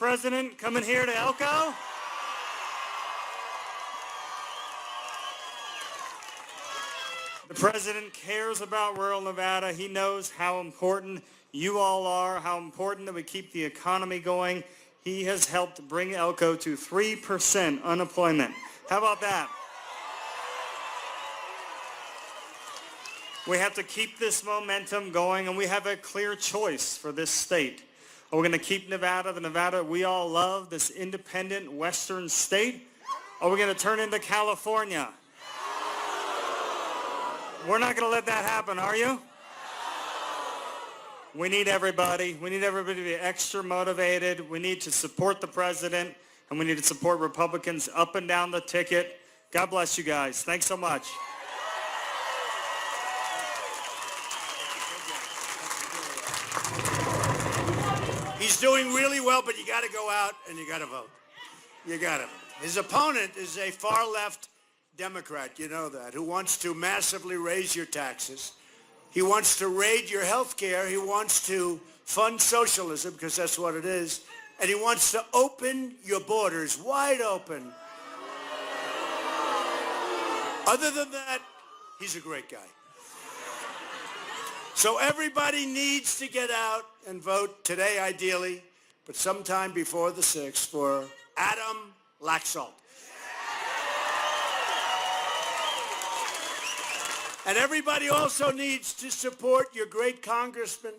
President coming here to Elko. The president cares about rural Nevada. He knows how important you all are, how important that we keep the economy going. He has helped bring Elko to 3% unemployment. How about that? We have to keep this momentum going, and we have a clear choice for this state. Are we going to keep Nevada, the Nevada we all love, this independent western state? Or are we going to turn into California? We're not going to let that happen, are you? We need everybody. We need everybody to be extra motivated. We need to support the president, and we need to support Republicans up and down the ticket. God bless you guys. Thanks so much. He's doing really well, but you got to go out and you got to vote. You got to. His opponent is a far-left Democrat, you know that, who wants to massively raise your taxes. He wants to raid your health care. He wants to fund socialism, because that's what it is. And he wants to open your borders wide open. Other than that, he's a great guy. So everybody needs to get out and vote today, ideally, but sometime before the 6th for Adam Laxalt. And everybody also needs to support your great Congressman,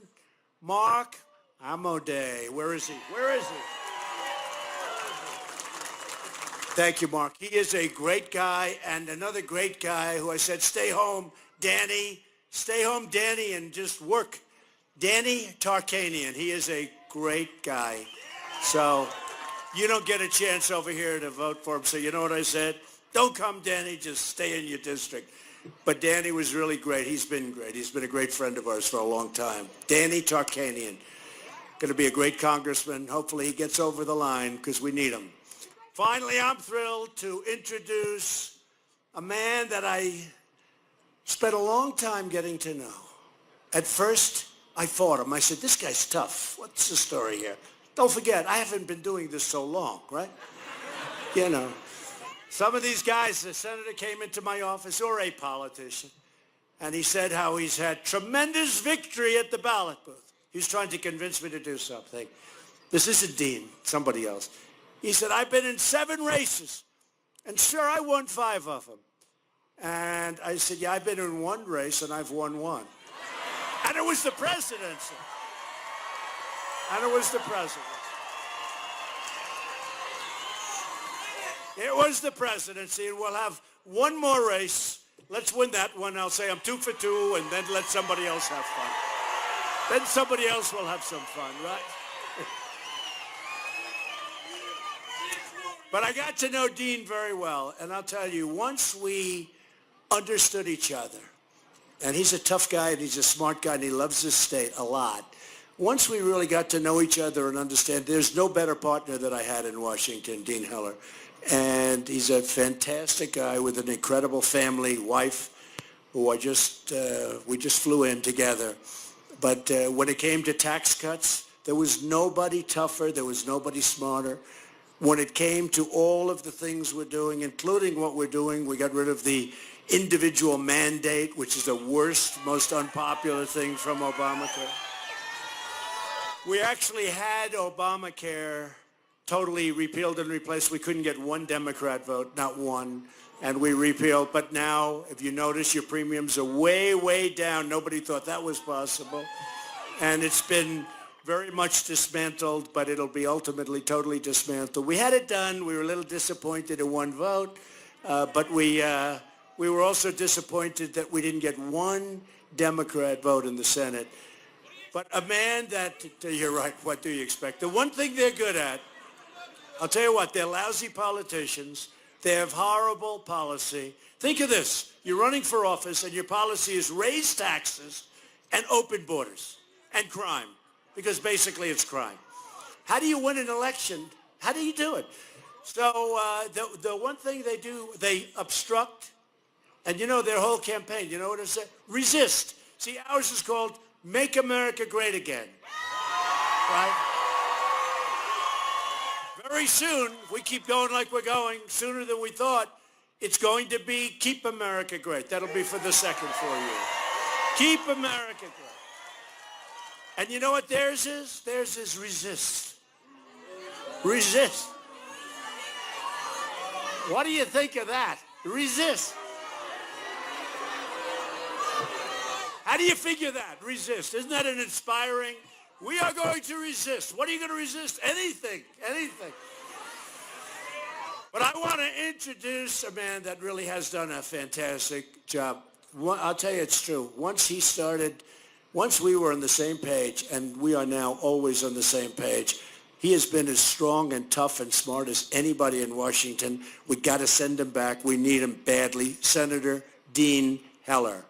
Mark Amodei. Where is he? Where is he? Thank you, Mark. He is a great guy, and another great guy who I said, stay home, Danny. Stay home, Danny, and just work. Danny Tarkanian. He is a great guy. So you don't get a chance over here to vote for him. So you know what I said? Don't come, Danny. Just stay in your district. But Danny was really great. He's been great. He's been a great friend of ours for a long time. Danny Tarkanian. Going to be a great congressman. Hopefully he gets over the line, because we need him. Finally, I'm thrilled to introduce a man that I spent a long time getting to know. At first, I fought him. I said, this guy's tough. What's the story here? Don't forget, I haven't been doing this so long, right? You know. Some of these guys, the senator came into my office, or a politician, and he said how he's had tremendous victory at the ballot booth. He's trying to convince me to do something. This isn't Dean, somebody else. He said, I've been in 7 races, and sure, I won 5 of them. And I said, yeah, I've been in 1 race, and I've won 1. And it was the presidency. And it was the presidency. It was the presidency, and we'll have 1 more race. Let's win that one. I'll say I'm 2 for 2, and then let somebody else have fun. Then somebody else will have some fun, right? But I got to know Dean very well, and I'll tell you, once we understood each other, and he's a tough guy, and he's a smart guy, and he loves his state a lot. Once we really got to know each other and understand, there's no better partner that I had in Washington, Dean Heller. And he's a fantastic guy with an incredible family, wife, who we just flew in together. But when it came to tax cuts, there was nobody tougher, there was nobody smarter. When it came to all of the things we're doing, including what we're doing, we got rid of the individual mandate, which is the worst, most unpopular thing from Obamacare. We actually had Obamacare totally repealed and replaced. We couldn't get 1 Democrat vote, not one, and we repealed. But now, if you notice, your premiums are way, way down. Nobody thought that was possible. And it's been very much dismantled, but it'll be ultimately totally dismantled. We had it done. We were a little disappointed in 1 vote, but we were also disappointed that we didn't get 1 Democrat vote in the Senate. But a man that, you're right, what do you expect? The one thing they're good at, I'll tell you what, they're lousy politicians. They have horrible policy. Think of this. You're running for office, and your policy is raise taxes and open borders and crime, because basically it's crime. How do you win an election? How do you do it? So the one thing they do, they obstruct. And you know their whole campaign, you know what it said? Resist. See, ours is called Make America Great Again. Right? Very soon, if we keep going like we're going, sooner than we thought, it's going to be Keep America Great. That'll be for the second 4 years. Keep America Great. And you know what theirs is? Theirs is resist. Resist. What do you think of that? Resist. How do you figure that? Resist. Isn't that an inspiring? We are going to resist. What are you going to resist? Anything. Anything. But I want to introduce a man that really has done a fantastic job. I'll tell you it's true. Once we were on the same page, and we are now always on the same page, he has been as strong and tough and smart as anybody in Washington. We got to send him back. We need him badly. Senator Dean Heller.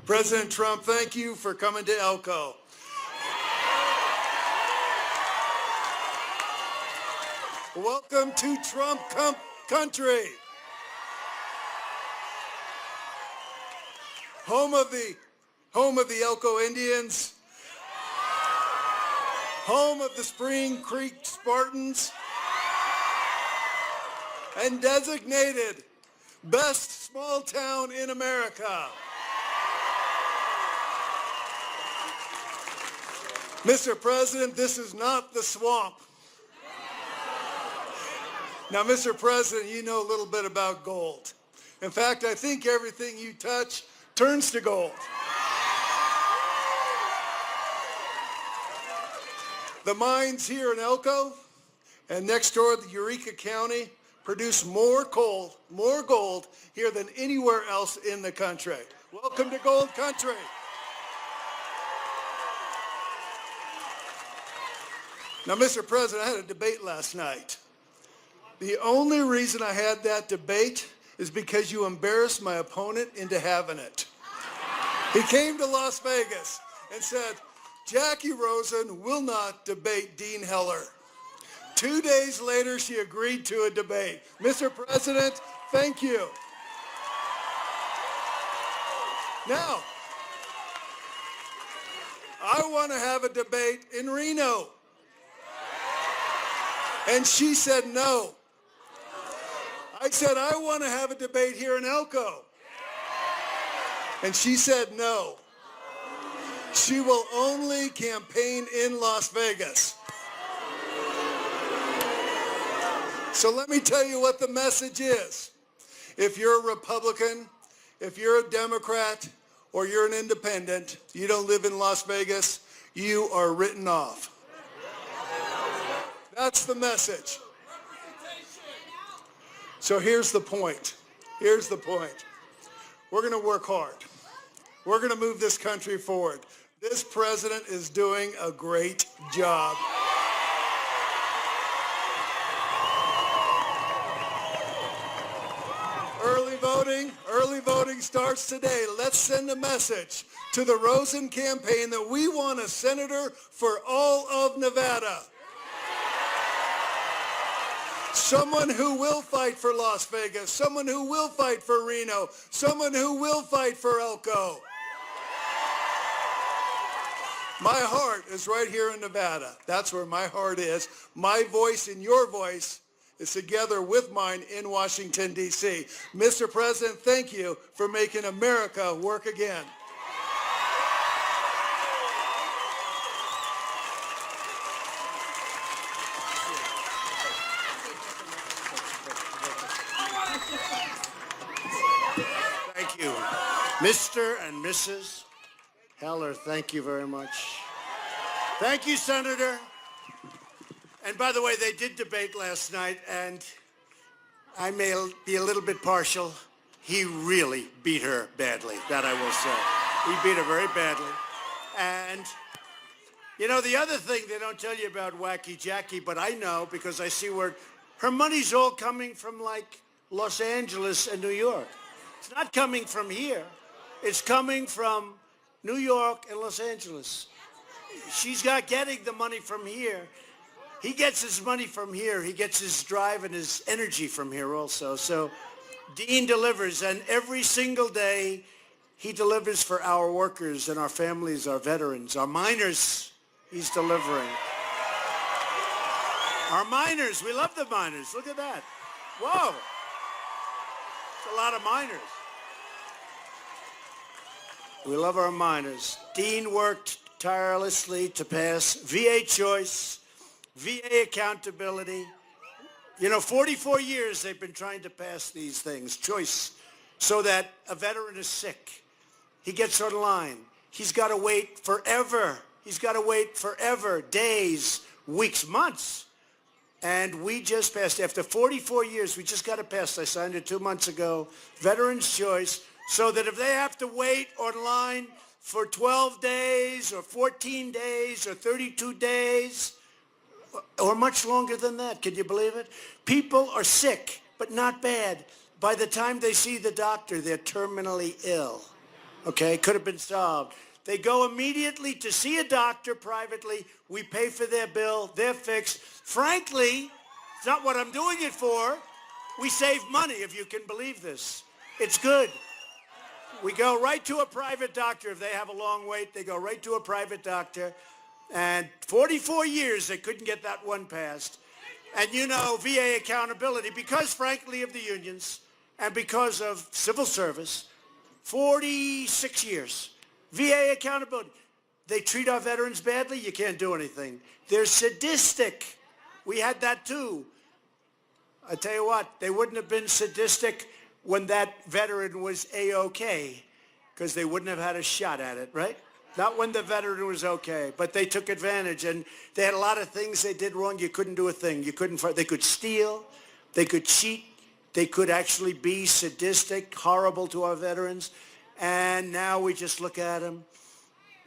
President Trump, thank you for coming to Elko. Welcome to Trump country. Home of the Elko Indians. Home of the Spring Creek Spartans. And designated best small town in America. Mr. President, this is not the swamp. Now, Mr. President, you know a little bit about gold. In fact, I think everything you touch turns to gold. The mines here in Elko and next door the Eureka County produce more gold here than anywhere else in the country. Welcome to Gold Country. Now, Mr. President, I had a debate last night. The only reason I had that debate is because you embarrassed my opponent into having it. He came to Las Vegas and said, Jackie Rosen will not debate Dean Heller. 2 days later, she agreed to a debate. Mr. President, thank you. Now, I want to have a debate in Reno. And she said no. I said, I want to have a debate here in Elko. And she said no. She will only campaign in Las Vegas. So let me tell you what the message is. If you're a Republican, if you're a Democrat, or you're an independent, you don't live in Las Vegas, you are written off. That's the message. So here's the point. Here's the point. We're going to work hard. We're going to move this country forward. This president is doing a great job. Early voting starts today. Let's send a message to the Rosen campaign that we want a senator for all of Nevada. Someone who will fight for Las Vegas, someone who will fight for Reno, someone who will fight for Elko. My heart is right here in Nevada. That's where my heart is. My voice and your voice is together with mine in Washington, D.C. Mr. President, thank you for making America work again. Thank you. Mr. and Mrs. Heller, thank you very much. Thank you, Senator. And by the way, they did debate last night, and I may be a little bit partial. He really beat her badly, that I will say. He beat her very badly. And, you know, the other thing they don't tell you about Wacky Jackie, but I know because I see where her money's all coming from, like, Los Angeles and New York. It's not coming from here. It's coming from New York and Los Angeles. She's not getting the money from here. He gets his money from here. He gets his drive and his energy from here also. So Dean delivers, and every single day he delivers for our workers and our families, our veterans, our miners. He's delivering. Our miners, we love the miners. Look at that. Whoa. It's a lot of miners. We love our miners. Dean worked tirelessly to pass VA choice, VA accountability. 44 years they've been trying to pass these things, choice, so that a veteran is sick. He gets online. He's got to wait forever. He's got to wait forever, days, weeks, months. And we just passed, after 44 years, we just got it passed. I signed it 2 months ago, Veterans Choice, so that if they have to wait online for 12 days or 14 days or 32 days, or much longer than that. Can you believe it? People are sick, but not bad. By the time they see the doctor, they're terminally ill. Okay? Could have been solved. They go immediately to see a doctor privately. We pay for their bill. They're fixed. Frankly, it's not what I'm doing it for. We save money, if you can believe this. It's good. We go right to a private doctor. If they have a long wait, they go right to a private doctor. And 44 years, they couldn't get that one passed. And VA accountability, because, frankly, of the unions and because of civil service, 46 years. VA accountability. They treat our veterans badly, you can't do anything. They're sadistic. We had that too. I tell you what, they wouldn't have been sadistic when that veteran was A-OK, because they wouldn't have had a shot at it, right? Not when the veteran was okay, but they took advantage, and they had a lot of things they did wrong. You couldn't do a thing. They could steal, they could cheat, they could actually be sadistic, horrible to our veterans, and now we just look at them,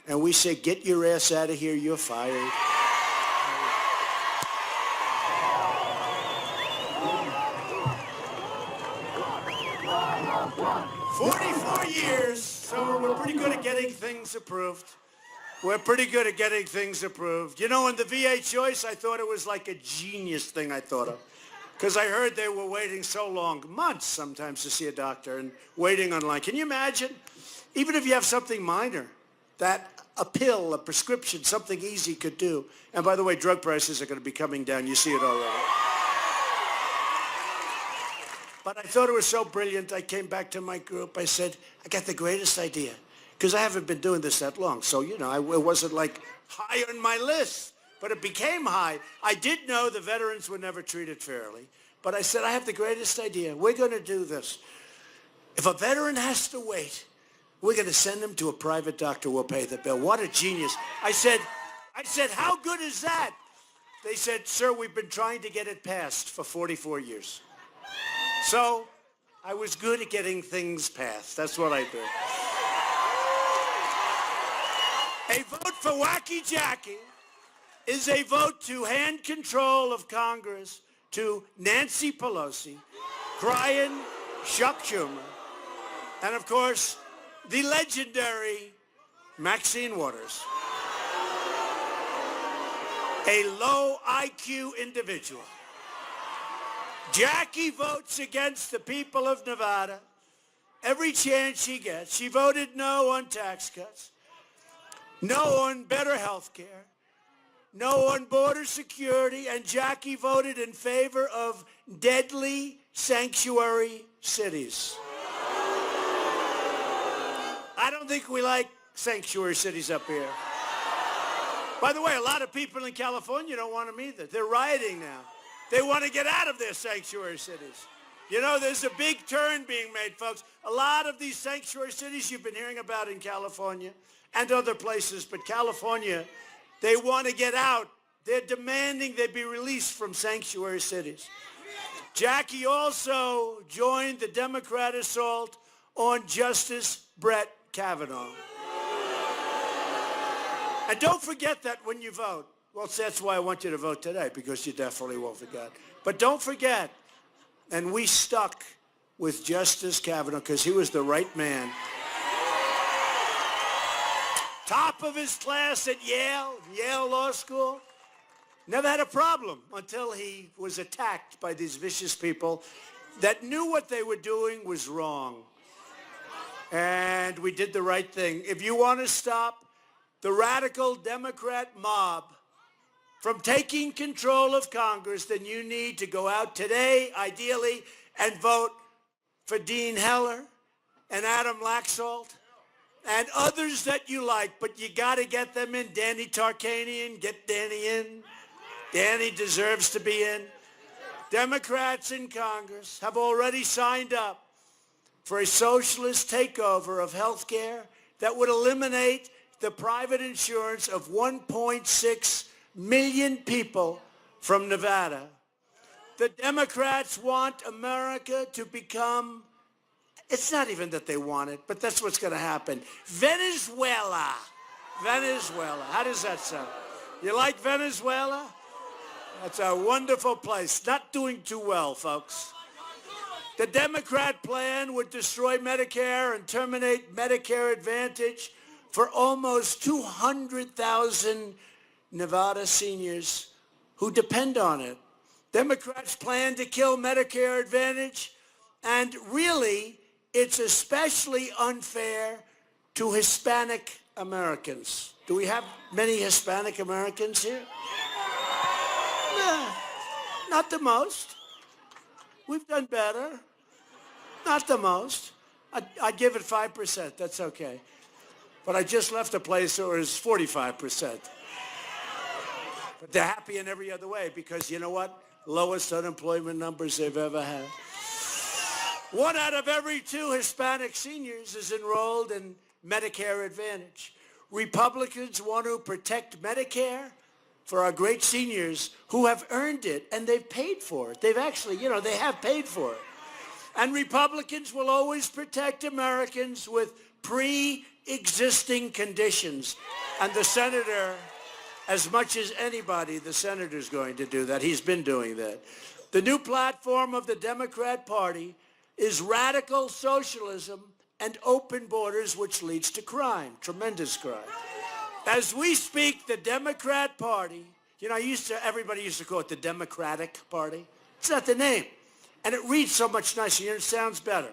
and we say, get your ass out of here, you're fired. Years, so we're pretty good at getting things approved. We're pretty good at getting things approved. In the VA choice, I thought it was like a genius thing I thought of, because I heard they were waiting so long, months sometimes, to see a doctor and waiting online. Can you imagine? Even if you have something minor, that a pill, a prescription, something easy could do. And by the way, drug prices are going to be coming down. You see it already. But I thought it was so brilliant, I came back to my group. I said, I got the greatest idea, because I haven't been doing this that long. So, it wasn't like high on my list, but it became high. I did know the veterans were never treated fairly, but I said, I have the greatest idea. We're going to do this. If a veteran has to wait, we're going to send him to a private doctor. We'll pay the bill. What a genius. I said, how good is that? They said, sir, we've been trying to get it passed for 44 years. So I was good at getting things passed. That's what I do. A vote for Wacky Jackie is a vote to hand control of Congress to Nancy Pelosi, crying Chuck Schumer, and, of course, the legendary Maxine Waters, a low IQ individual. Jackie votes against the people of Nevada every chance she gets. She voted no on tax cuts, no on better health care, no on border security, and Jackie voted in favor of deadly sanctuary cities. I don't think we like sanctuary cities up here. By the way, a lot of people in California don't want them either. They're rioting now. They want to get out of their sanctuary cities. There's a big turn being made, folks. A lot of these sanctuary cities you've been hearing about in California and other places, but California, they want to get out. They're demanding they be released from sanctuary cities. Jackie also joined the Democrat assault on Justice Brett Kavanaugh. And don't forget that when you vote. Well, that's why I want you to vote today, because you definitely won't forget. But don't forget, and we stuck with Justice Kavanaugh because he was the right man. Top of his class at Yale Law School. Never had a problem until he was attacked by these vicious people that knew what they were doing was wrong. And we did the right thing. If you want to stop the radical Democrat mob from taking control of Congress, then you need to go out today, ideally, and vote for Dean Heller and Adam Laxalt and others that you like, but you got to get them in. Danny Tarkanian, get Danny in. Danny deserves to be in. Democrats in Congress have already signed up for a socialist takeover of health care that would eliminate the private insurance of 1.6 million people from Nevada. The Democrats want America to become, it's not even that they want it, but that's what's going to happen. Venezuela. Venezuela. How does that sound? You like Venezuela? That's a wonderful place. Not doing too well, folks. The Democrat plan would destroy Medicare and terminate Medicare Advantage for almost 200,000 Nevada seniors who depend on it. Democrats plan to kill Medicare Advantage, and really, it's especially unfair to Hispanic Americans. Do we have many Hispanic Americans here? No, not the most. We've done better. Not the most. I'd give it 5%. That's okay. But I just left a place where it was 45%. But they're happy in every other way because you know what? Lowest unemployment numbers they've ever had. 1 out of every 2 Hispanic seniors is enrolled in Medicare Advantage. Republicans want to protect Medicare for our great seniors who have earned it and they've paid for it. They've actually, they have paid for it. And Republicans will always protect Americans with pre-existing conditions. And the senator, as much as anybody, the senator's going to do that. He's been doing that. The new platform of the Democrat Party is radical socialism and open borders, which leads to crime, tremendous crime. As we speak, the Democrat Party, everybody used to call it the Democratic Party. It's not the name. And it reads so much nicer. It sounds better.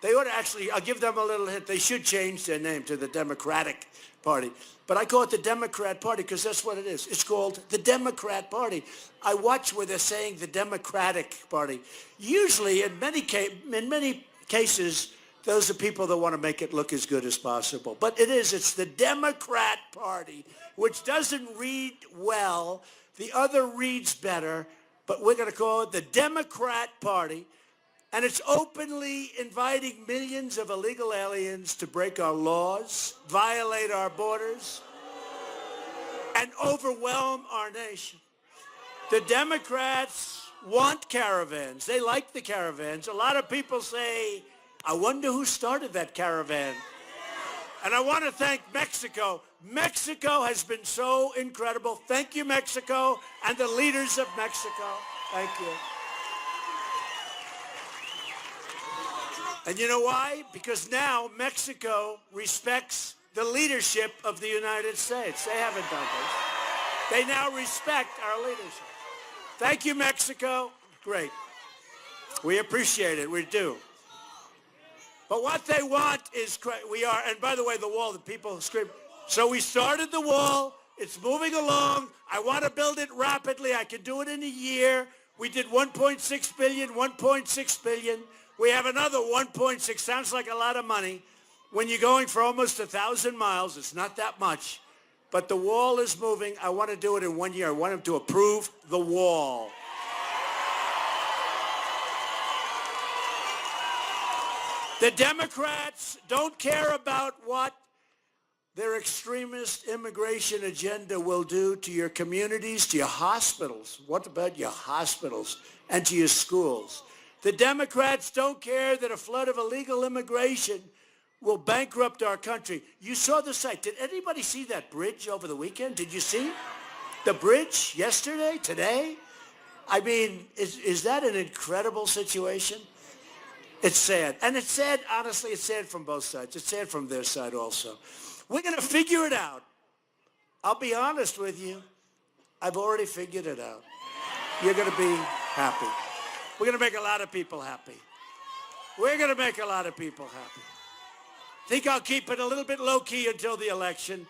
They ought to actually, I'll give them a little hint. They should change their name to the Democratic Party. But I call it the Democrat Party because that's what it is. It's called the Democrat Party. I watch where they're saying the Democratic Party. Usually, in many cases, those are people that want to make it look as good as possible. But it's the Democrat Party, which doesn't read well. The other reads better, but we're going to call it the Democrat Party. And it's openly inviting millions of illegal aliens to break our laws, violate our borders, and overwhelm our nation. The Democrats want caravans. They like the caravans. A lot of people say, I wonder who started that caravan. And I want to thank Mexico. Mexico has been so incredible. Thank you, Mexico, and the leaders of Mexico. Thank you. And you know why? Because now Mexico respects the leadership of the United States. They haven't done this. They now respect our leadership. Thank you, Mexico. Great. We appreciate it. We do. But what they want is, and by the way, the wall, the people scream. So we started the wall. It's moving along. I want to build it rapidly. I can do it in a year. We did 1.6 billion, 1.6 billion. We have another 1.6. Sounds like a lot of money. When you're going for almost 1,000 miles, it's not that much. But the wall is moving. I want to do it in 1 year. I want them to approve the wall. The Democrats don't care about what their extremist immigration agenda will do to your communities, to your hospitals. What about your hospitals and to your schools? The Democrats don't care that a flood of illegal immigration will bankrupt our country. You saw the site. Did anybody see that bridge over the weekend? Did you see the bridge yesterday, today? I mean, is that an incredible situation? It's sad. And it's sad, honestly, it's sad from both sides. It's sad from their side also. We're going to figure it out. I'll be honest with you. I've already figured it out. You're going to be happy. We're going to make a lot of people happy. We're going to make a lot of people happy. Think I'll keep it a little bit low-key until the election.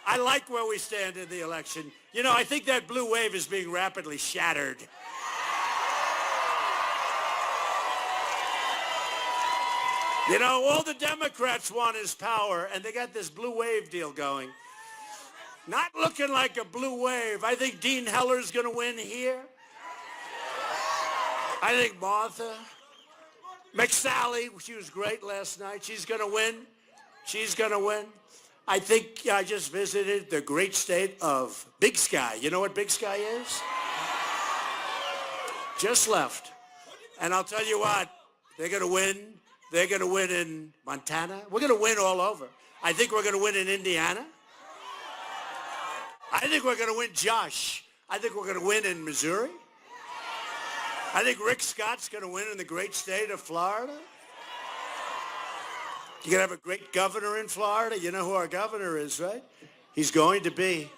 I like where we stand in the election. You know, I think that blue wave is being rapidly shattered. You know, all the Democrats want is power, and they got this blue wave deal going. Not looking like a blue wave. I think Dean Heller's going to win here. I think Martha McSally, she was great last night. She's going to win. She's going to win. I think I just visited the great state of Big Sky. You know what Big Sky is? Just left. And I'll tell you what, they're going to win. They're going to win in Montana. We're going to win all over. I think we're going to win in Indiana. I think we're going to win, Josh. I think we're going to win in Missouri. I think Rick Scott's going to win in the great state of Florida. You're going to have a great governor in Florida. You know who our governor is, right? He's going to be,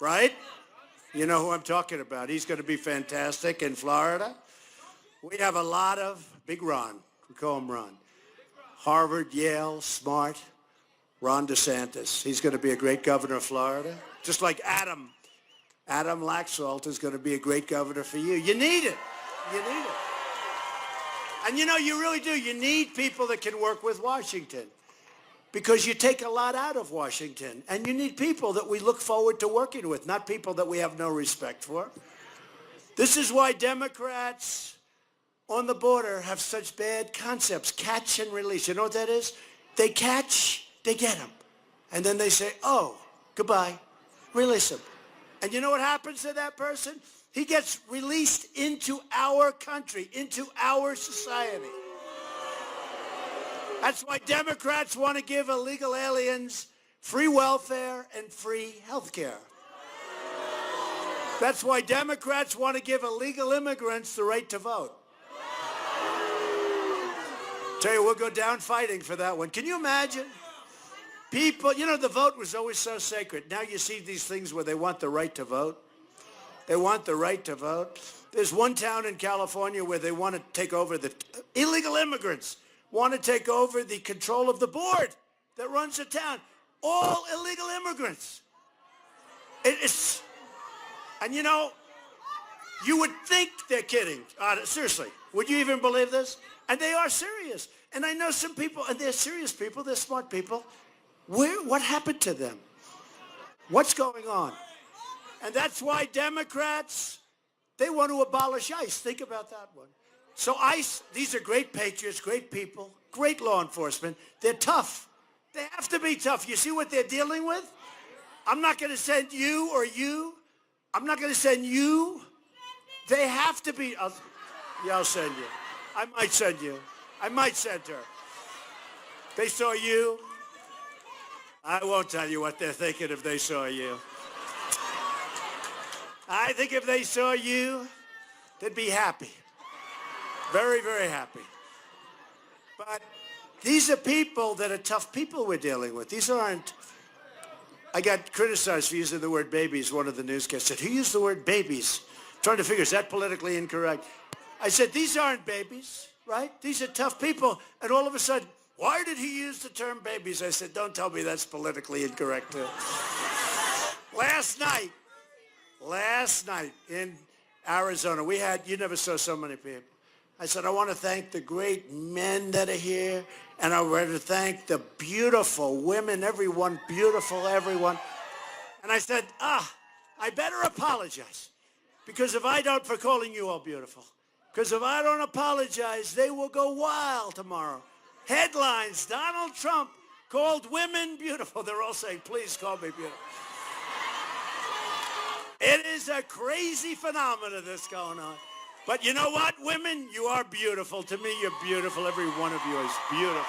right? You know who I'm talking about. He's going to be fantastic in Florida. We have a lot of Big Ron. We call him Ron. Harvard, Yale, smart. Ron DeSantis. He's going to be a great governor of Florida. Just like Adam. Adam Laxalt is going to be a great governor for you. You need it. You need it. And you know, you really do. You need people that can work with Washington because you take a lot out of Washington. And you need people that we look forward to working with, not people that we have no respect for. This is why Democrats on the border have such bad concepts. Catch and release. You know what that is? They catch, they get them. And then they say, oh, goodbye. Release him. And you know what happens to that person? He gets released into our country, into our society. That's why Democrats want to give illegal aliens free welfare and free health care. That's why Democrats want to give illegal immigrants the right to vote. Tell you, we'll go down fighting for that one. Can you imagine? People, you know, the vote was always so sacred. Now you see these things where they want the right to vote. They want the right to vote. There's one town in California where they want to take over the illegal immigrants, want to take over the control of the board that runs the town. All illegal immigrants. And you know, you would think they're kidding. Seriously, would you even believe this? And they are serious. And I know some people, and they're serious people, they're smart people. What happened to them? What's going on? And that's why Democrats, they want to abolish ICE. Think about that one. So ICE, these are great patriots, great people, great law enforcement. They're tough. They have to be tough. You see what they're dealing with? I'm not going to send you or you. I'm not going to send you. They have to be. I'll send you. I might send you. I might send her. They saw you. I won't tell you what they're thinking if they saw you. I think if they saw you, they'd be happy. Very, very happy. But these are people that are tough people we're dealing with. These aren't... I got criticized for using the word babies. One of the newscasts said, who used the word babies? I'm trying to figure, is that politically incorrect? I said, these aren't babies, right? These are tough people. And all of a sudden, why did he use the term babies? I said, don't tell me that's politically incorrect too. Last night in Arizona, we had, you never saw so many people. I said, I want to thank the great men that are here, and I want to thank the beautiful women, everyone, beautiful, everyone. And I said, I better apologize, because if I don't, for calling you all beautiful, because if I don't apologize, they will go wild tomorrow. Headlines, Donald Trump called women beautiful. They're all saying, please call me beautiful. It is a crazy phenomenon that's going on. But you know what, women? You are beautiful. To me, you're beautiful. Every one of you is beautiful.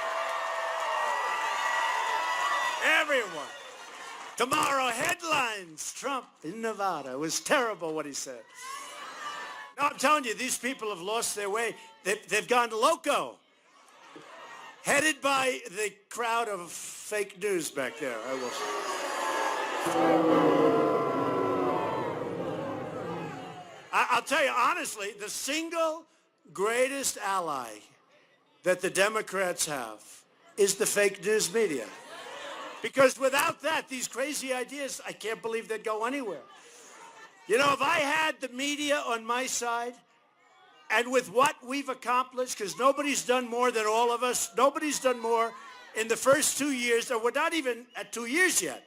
Everyone. Tomorrow, headlines, Trump in Nevada. It was terrible what he said. No, I'm telling you, these people have lost their way. They've gone loco. headed by the crowd of fake news back there, I will say. I'll tell you honestly, the single greatest ally that the Democrats have is the fake news media. Because without that, these crazy ideas, I can't believe they'd go anywhere. You know, if I had the media on my side, and with what we've accomplished, because nobody's done more than all of us, nobody's done more in the first 2 years, or we're not even at 2 years yet,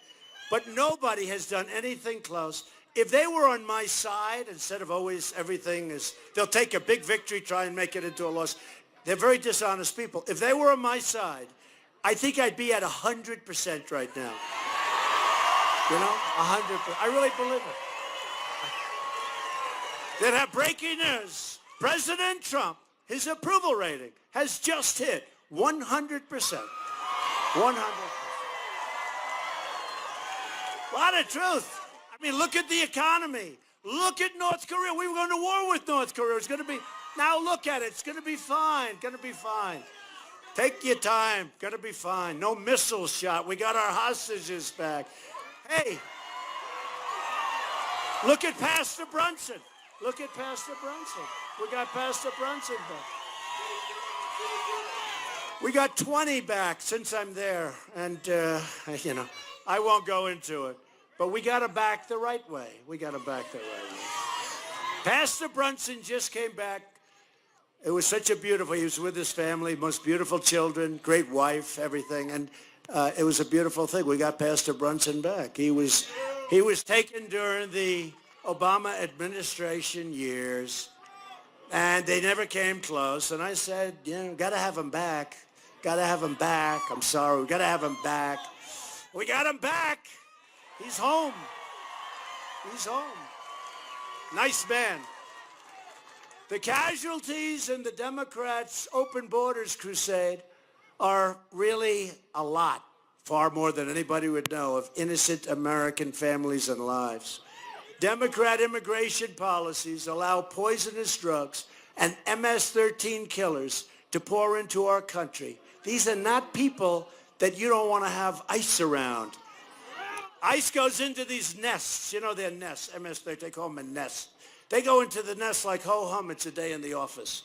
but nobody has done anything close. If they were on my side, instead of always everything is, they'll take a big victory, try and make it into a loss. They're very dishonest people. If they were on my side, I think I'd be at 100% right now. You know, 100%. I really believe it. That have breaking news. President Trump, his approval rating has just hit 100%. 100%. A lot of truth. I mean, look at the economy. Look at North Korea. We were going to war with North Korea. It's going to be, now look at it. It's going to be fine. Going to be fine. Take your time. Going to be fine. No missile shot. We got our hostages back. Hey, look at Pastor Brunson. Look at Pastor Brunson. We got Pastor Brunson back. We got 20 back since I'm there. And, you know, I won't go into it. But we got to back the right way. We got to back the right way. Pastor Brunson just came back. It was such a beautiful, he was with his family, most beautiful children, great wife, everything. And it was a beautiful thing. We got Pastor Brunson back. He was taken during the Obama administration years, and they never came close. And I said, you know, got to have him back. Got to have him back. I'm sorry. We got to have him back. We got him back. He's home. He's home. Nice man. The casualties in the Democrats' open borders crusade are really a lot, far more than anybody would know, of innocent American families and lives. Democrat immigration policies allow poisonous drugs and MS-13 killers to pour into our country. These are not people that you don't want to have ICE around. ICE goes into these nests. You know, they're nests. MS-13, they call them a nest. They go into the nest like ho-hum, it's a day in the office.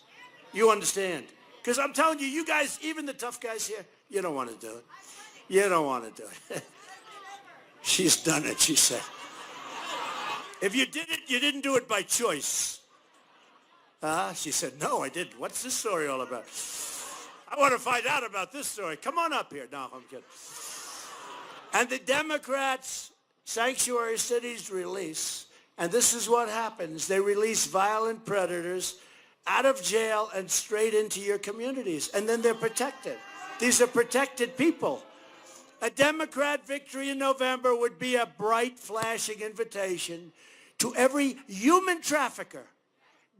You understand? Because I'm telling you, you guys, even the tough guys here, you don't want to do it. You don't want to do it. She's done it, she said. If you did it, you didn't do it by choice. She said, no, I didn't. What's this story all about? I want to find out about this story. Come on up here. No, I'm kidding. And the Democrats' sanctuary cities release, and this is what happens. They release violent predators out of jail and straight into your communities, and then they're protected. These are protected people. A Democrat victory in November would be a bright, flashing invitation to every human trafficker,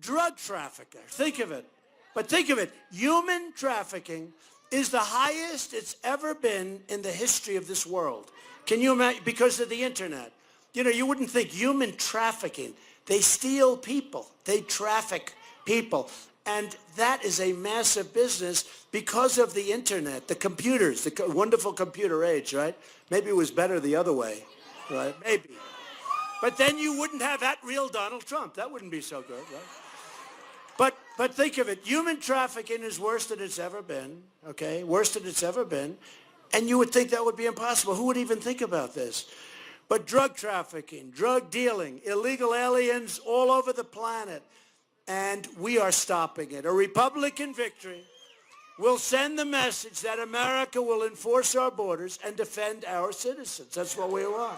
drug trafficker. Think of it. But think of it. Human trafficking is the highest it's ever been in the history of this world. Can you imagine? Because of the internet. You know, you wouldn't think human trafficking. They steal people. They traffic people. And that is a massive business because of the internet, the computers, the wonderful computer age, right? Maybe it was better the other way, right? Maybe. But then you wouldn't have that real Donald Trump. That wouldn't be so good, right? But think of it. Human trafficking is worse than it's ever been, okay? Worse than it's ever been. And you would think that would be impossible. Who would even think about this? But drug trafficking, drug dealing, illegal aliens all over the planet. And we are stopping it. A Republican victory will send the message that America will enforce our borders and defend our citizens. That's what we want.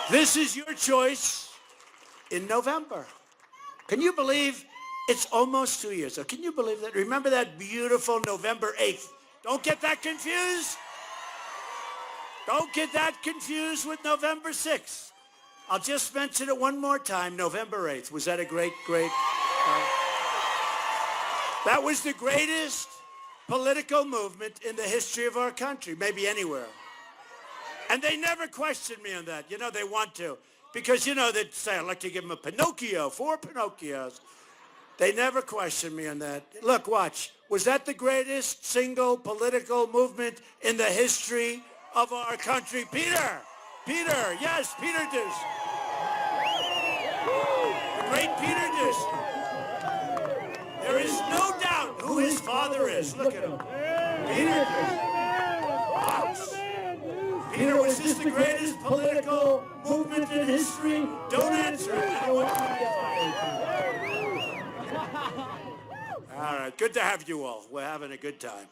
This is your choice in November. Can you believe it's almost 2 years? So can you believe that? Remember that beautiful November 8th. Don't get that confused. Don't get that confused with November 6th. I'll just mention it one more time, November 8th. Was that a great... that was the greatest political movement in the history of our country, maybe anywhere. And they never questioned me on that. You know, they want to. Because, you know, they'd say, I'd like to give them a Pinocchio, 4 Pinocchios. They never questioned me on that. Look, watch. Was that the greatest single political movement in the history of our country? Peter, yes, Peter Deuce. The great Peter Deuce. There is no doubt who his father is. Look at him. Peter Deuce. Watch. Peter, was this the greatest political movement in history? Don't answer it. I don't want you to get fired. All right, good to have you all. We're having a good time.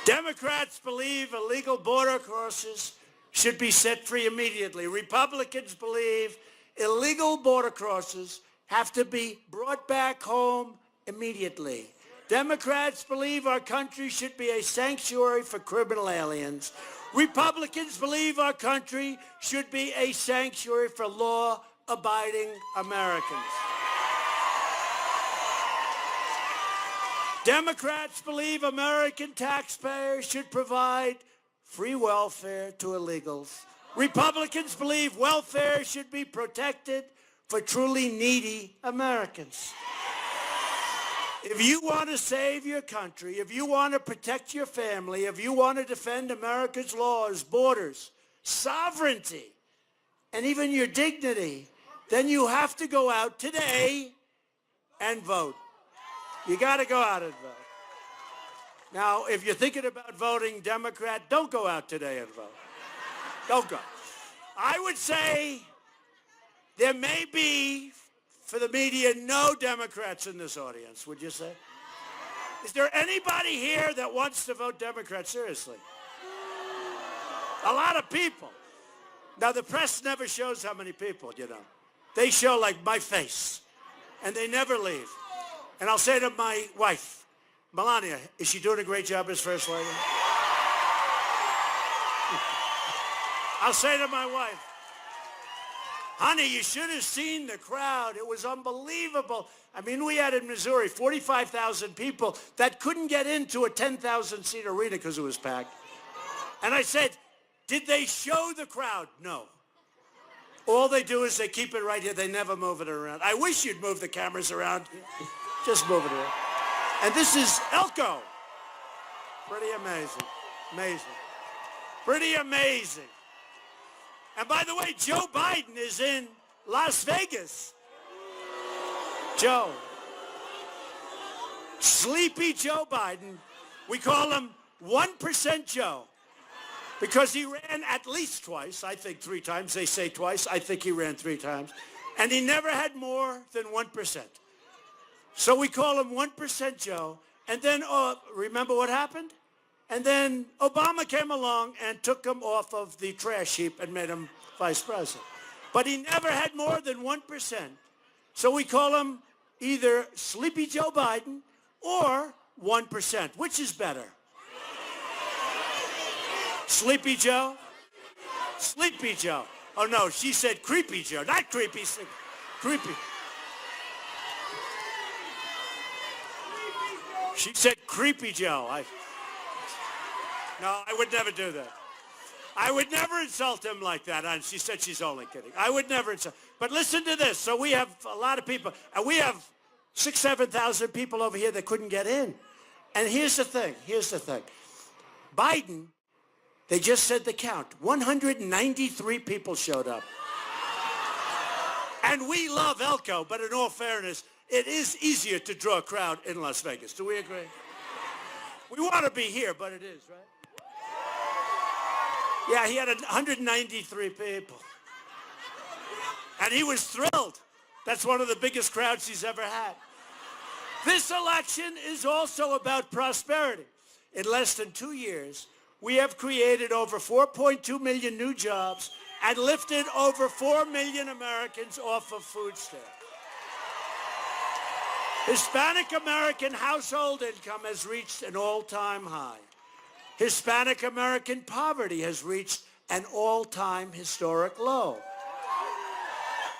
Democrats believe illegal border crosses should be set free immediately. Republicans believe illegal border crosses have to be brought back home immediately. Democrats believe our country should be a sanctuary for criminal aliens. Republicans believe our country should be a sanctuary for law-abiding Americans. Democrats believe American taxpayers should provide free welfare to illegals. Republicans believe welfare should be protected for truly needy Americans. If you want to save your country, if you want to protect your family, if you want to defend America's laws, borders, sovereignty, and even your dignity, then you have to go out today and vote. You got to go out and vote. Now, if you're thinking about voting Democrat, don't go out today and vote. Don't go. I would say there may be, for the media, no Democrats in this audience, would you say? Is there anybody here that wants to vote Democrat? Seriously. A lot of people. Now, the press never shows how many people, you know. They show, like, my face, and they never leave. And I'll say to my wife, Melania, is she doing a great job as First Lady? I'll say to my wife, honey, you should have seen the crowd. It was unbelievable. I mean, we had in Missouri 45,000 people that couldn't get into a 10,000-seat arena because it was packed. And I said, did they show the crowd? No. All they do is they keep it right here. They never move it around. I wish you'd move the cameras around. Just move it around. And this is Elko. Pretty amazing. Amazing. Pretty amazing. And by the way, Joe Biden is in Las Vegas. Joe. Sleepy Joe Biden. We call him 1% Joe because he ran at least twice. I think 3 times. They say twice. I think he ran 3 times. And he never had more than 1%. So we call him 1% Joe. And then, remember what happened? And then Obama came along and took him off of the trash heap and made him vice president. But he never had more than 1%. So we call him either Sleepy Joe Biden or 1%. Which is better? Sleepy Joe? Sleepy Joe. Oh, no, she said Creepy Joe. Not creepy, creepy. She said Creepy Joe. No, I would never do that. I would never insult him like that. And she said she's only kidding. I would never insult. But listen to this. So we have a lot of people. And we have 6,000, 7,000 people over here that couldn't get in. And here's the thing. Biden, they just said the count. 193 people showed up. And we love Elko, but in all fairness, it is easier to draw a crowd in Las Vegas. Do we agree? We want to be here, but it is, right? Yeah, he had 193 people. And he was thrilled. That's one of the biggest crowds he's ever had. This election is also about prosperity. In less than 2 years, we have created over 4.2 million new jobs and lifted over 4 million Americans off of food stamps. Hispanic American household income has reached an all-time high. Hispanic American poverty has reached an all-time historic low.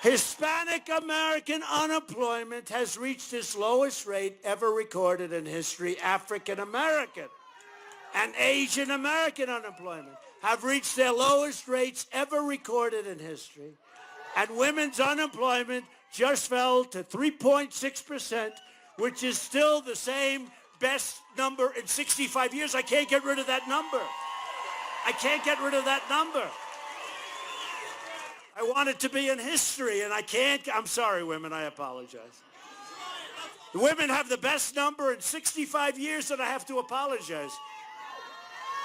Hispanic American unemployment has reached its lowest rate ever recorded in history. African American and Asian American unemployment have reached their lowest rates ever recorded in history. And women's unemployment just fell to 3.6%, which is still the same best number in 65 years. I can't get rid of that number. I can't get rid of that number. I want it to be in history, and I can't. I'm sorry, women. I apologize. The women have the best number in 65 years, and I have to apologize.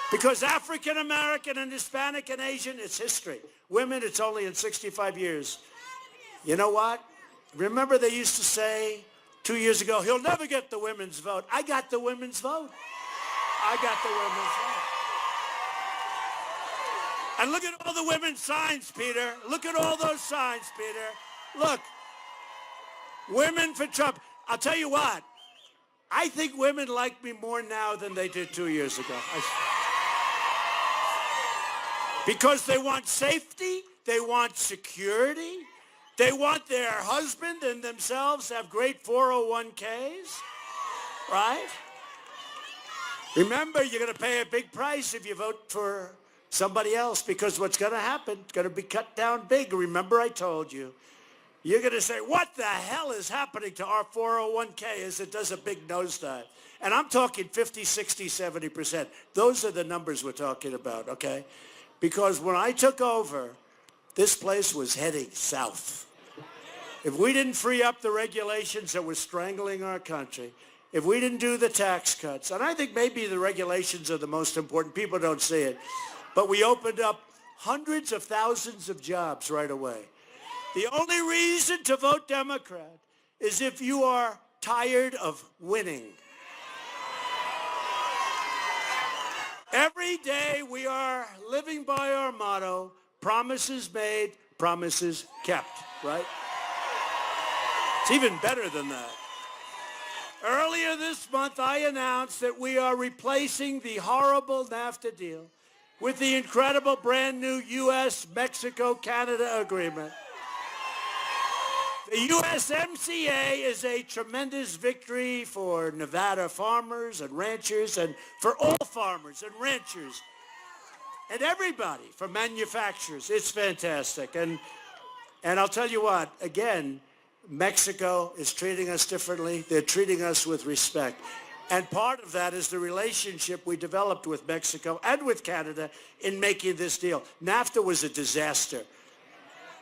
Because African American and Hispanic and Asian, it's history. Women, it's only in 65 years. You know what? Remember they used to say 2 years ago, he'll never get the women's vote. I got the women's vote. I got the women's vote. And look at all the women's signs, Peter. Look at all those signs, Peter. Look. Women for Trump. I'll tell you what. I think women like me more now than they did 2 years ago. Because they want safety. They want security. They want their husband and themselves to have great 401ks. Right? Remember, you're going to pay a big price if you vote for somebody else, because what's going to happen, it's going to be cut down big. Remember I told you. You're going to say, what the hell is happening to our 401k as it does a big nosedive? And I'm talking 50, 60, 70%. Those are the numbers we're talking about, okay? Because when I took over, this place was heading south. If we didn't free up the regulations that were strangling our country, if we didn't do the tax cuts, and I think maybe the regulations are the most important. People don't see it. But we opened up hundreds of thousands of jobs right away. The only reason to vote Democrat is if you are tired of winning. Every day we are living by our motto, promises made, promises kept, right? It's even better than that. Earlier this month, I announced that we are replacing the horrible NAFTA deal with the incredible brand new U.S.-Mexico-Canada agreement. The USMCA is a tremendous victory for Nevada farmers and ranchers, and for all farmers and ranchers and everybody, for manufacturers. It's fantastic. And I'll tell you what, again, Mexico is treating us differently. They're treating us with respect. And part of that is the relationship we developed with Mexico and with Canada in making this deal. NAFTA was a disaster.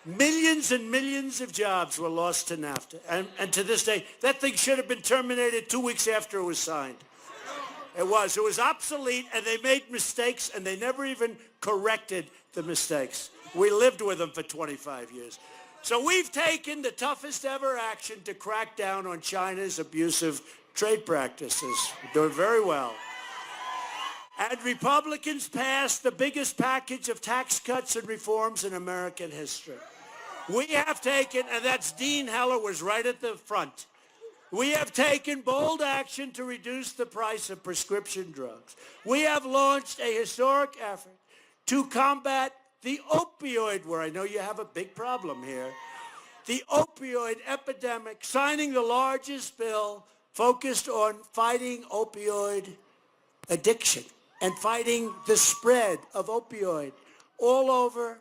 Millions and millions of jobs were lost to NAFTA. And to this day, that thing should have been terminated 2 weeks after it was signed. It was. It was obsolete, and they made mistakes, and they never even corrected the mistakes. We lived with them for 25 years. So we've taken the toughest ever action to crack down on China's abusive trade practices. We're doing very well. And Republicans passed the biggest package of tax cuts and reforms in American history. We have taken, and that's Dean Heller was right at the front. We have taken bold action to reduce the price of prescription drugs. We have launched a historic effort to combat the opioid war. I know you have a big problem here. The opioid epidemic, signing the largest bill focused on fighting opioid addiction and fighting the spread of opioid all over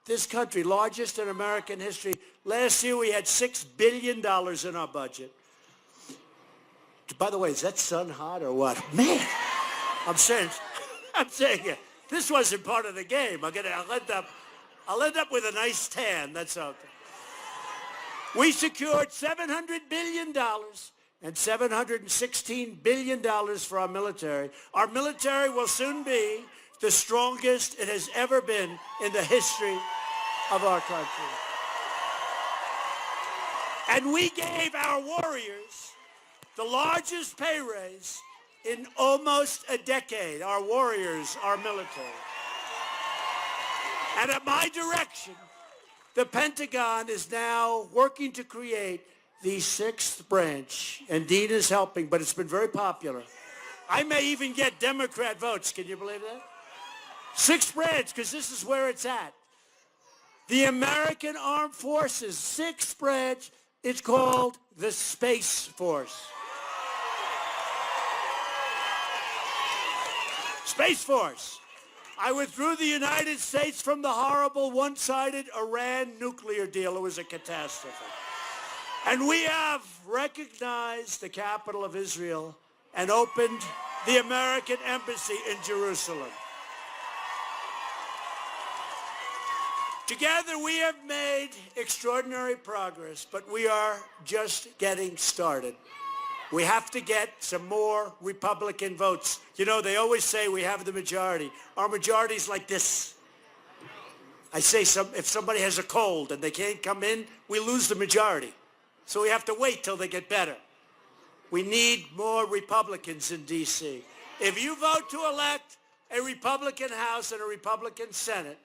this country, largest in American history. Last year we had $6 billion in our budget. By the way, is that sun hot or what? Man, I'm saying it. This wasn't part of the game. I'll end up with a nice tan. That's okay. We secured $700 billion and $716 billion for our military. Our military will soon be the strongest it has ever been in the history of our country. And we gave our warriors the largest pay raise in almost a decade. Our warriors, our military. And at my direction, the Pentagon is now working to create the sixth branch, and Dean is helping, but it's been very popular. I may even get Democrat votes. Can you believe that? Sixth branch, because this is where it's at. The American Armed Forces, sixth branch, it's called the Space Force. Space Force. I withdrew the United States from the horrible one-sided Iran nuclear deal. It was a catastrophe. And we have recognized the capital of Israel and opened the American embassy in Jerusalem. Together we have made extraordinary progress, but we are just getting started. We have to get some more Republican votes. You know, they always say we have the majority. Our majority is like this. I say if somebody has a cold and they can't come in, we lose the majority. So we have to wait till they get better. We need more Republicans in D.C. If you vote to elect a Republican House and a Republican Senate,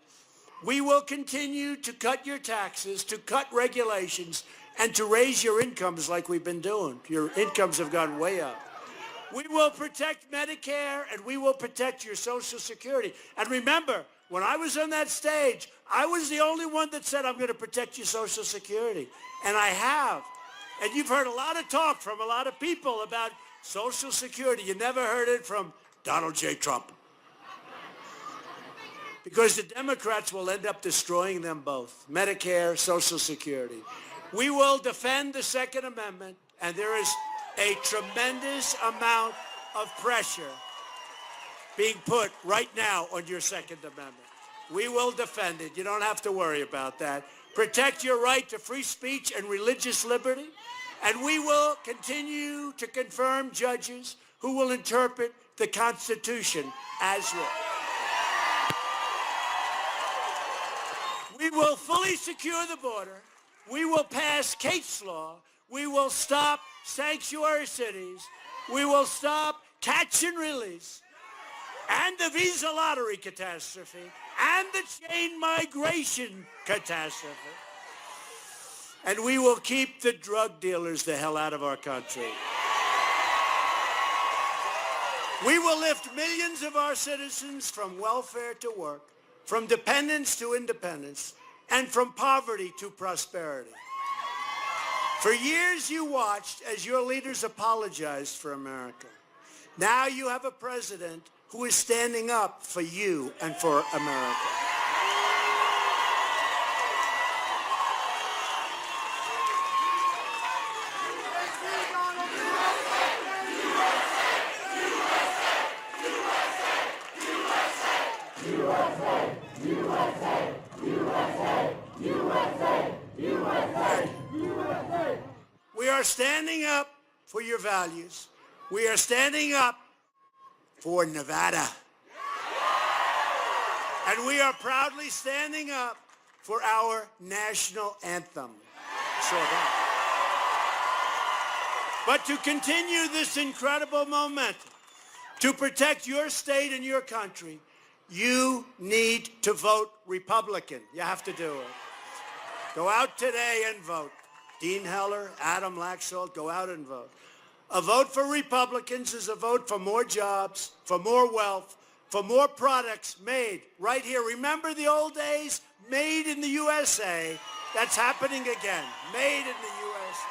we will continue to cut your taxes, to cut regulations, and to raise your incomes like we've been doing. Your incomes have gone way up. We will protect Medicare, and we will protect your Social Security. And remember, when I was on that stage, I was the only one that said, I'm going to protect your Social Security. And I have. And you've heard a lot of talk from a lot of people about Social Security. You never heard it from Donald J. Trump. Because the Democrats will end up destroying them both, Medicare, Social Security. We will defend the Second Amendment, and there is a tremendous amount of pressure being put right now on your Second Amendment. We will defend it. You don't have to worry about that. Protect your right to free speech and religious liberty, and we will continue to confirm judges who will interpret the Constitution as written. We will fully secure the border. We will pass case law. We will stop sanctuary cities. We will stop catch and release and the visa lottery catastrophe and the chain migration catastrophe. And we will keep the drug dealers the hell out of our country. We will lift millions of our citizens from welfare to work, from dependence to independence, and from poverty to prosperity. For years you watched as your leaders apologized for America. Now you have a president who is standing up for you and for America. We are standing up for your values. We are standing up for Nevada. And we are proudly standing up for our national anthem. But to continue this incredible momentum, to protect your state and your country, you need to vote Republican. You have to do it. Go out today and vote. Dean Heller, Adam Laxalt, go out and vote. A vote for Republicans is a vote for more jobs, for more wealth, for more products made right here. Remember the old days? Made in the USA. That's happening again. Made in the USA.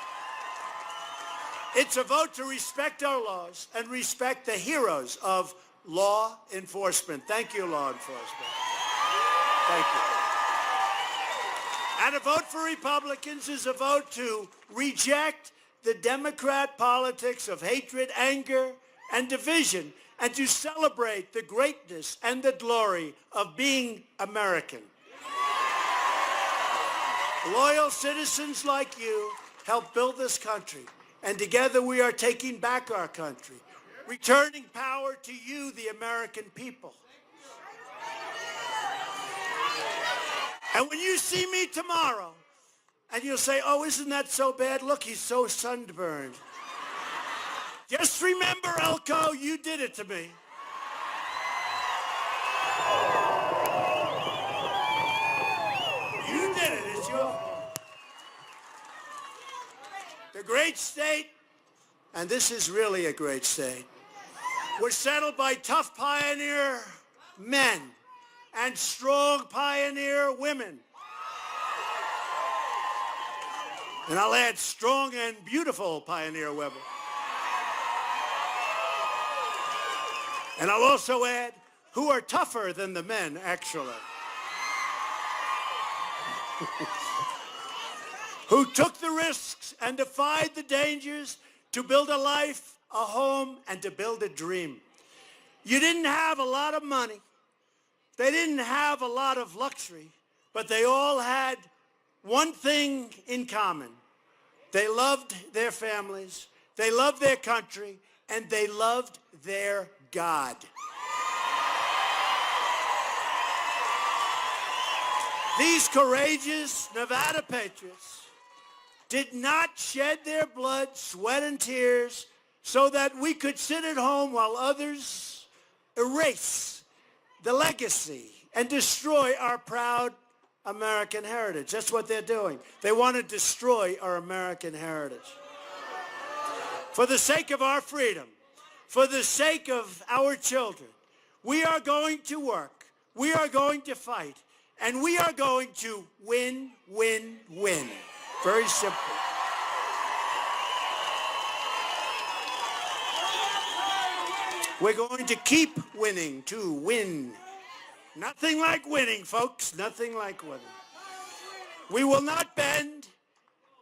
It's a vote to respect our laws and respect the heroes of law enforcement. Thank you, law enforcement. Thank you. And a vote for Republicans is a vote to reject the Democrat politics of hatred, anger, and division, and to celebrate the greatness and the glory of being American. Loyal citizens like you helped build this country, and together we are taking back our country, returning power to you, the American people. And when you see me tomorrow, and you'll say, oh, isn't that so bad? Look, he's so sunburned. Just remember, Elko, you did it to me. You did it. It's your... The great state, and this is really a great state, was settled by tough pioneer men and strong pioneer women. And I'll add strong and beautiful pioneer women. And I'll also add who are tougher than the men, actually. who took the risks and defied the dangers to build a life, a home, and to build a dream. You didn't have a lot of money. They didn't have a lot of luxury, but they all had one thing in common. They loved their families, they loved their country, and they loved their God. These courageous Nevada patriots did not shed their blood, sweat, and tears so that we could sit at home while others erase the legacy and destroy our proud American heritage. That's what they're doing. They want to destroy our American heritage. For the sake of our freedom, for the sake of our children, we are going to work, we are going to fight, and we are going to win, win, win. Very simple. We're going to keep winning to win. Nothing like winning, folks. Nothing like winning. We will not bend.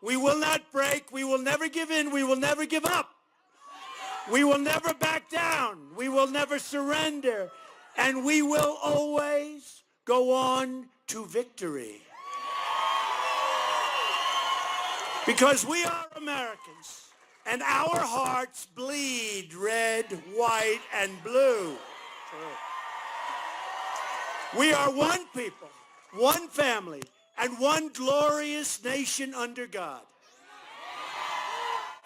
We will not break. We will never give in. We will never give up. We will never back down. We will never surrender. And we will always go on to victory. Because we are Americans. And our hearts bleed red, white, and blue. We are one people, one family, and one glorious nation under God.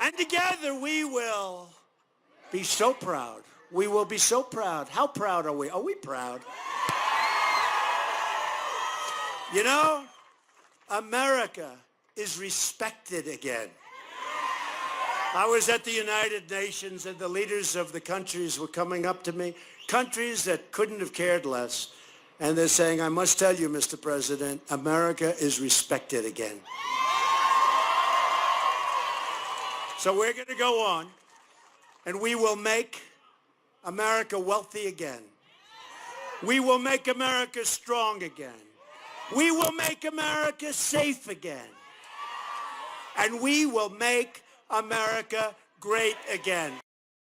And together we will be so proud. We will be so proud. How proud are we? Are we proud? You know, America is respected again. I was at the United Nations and the leaders of the countries were coming up to me, countries that couldn't have cared less. And they're saying, I must tell you, Mr. President, America is respected again. So we're going to go on, and we will make America wealthy again. We will make America strong again. We will make America safe again. And we will make America great again.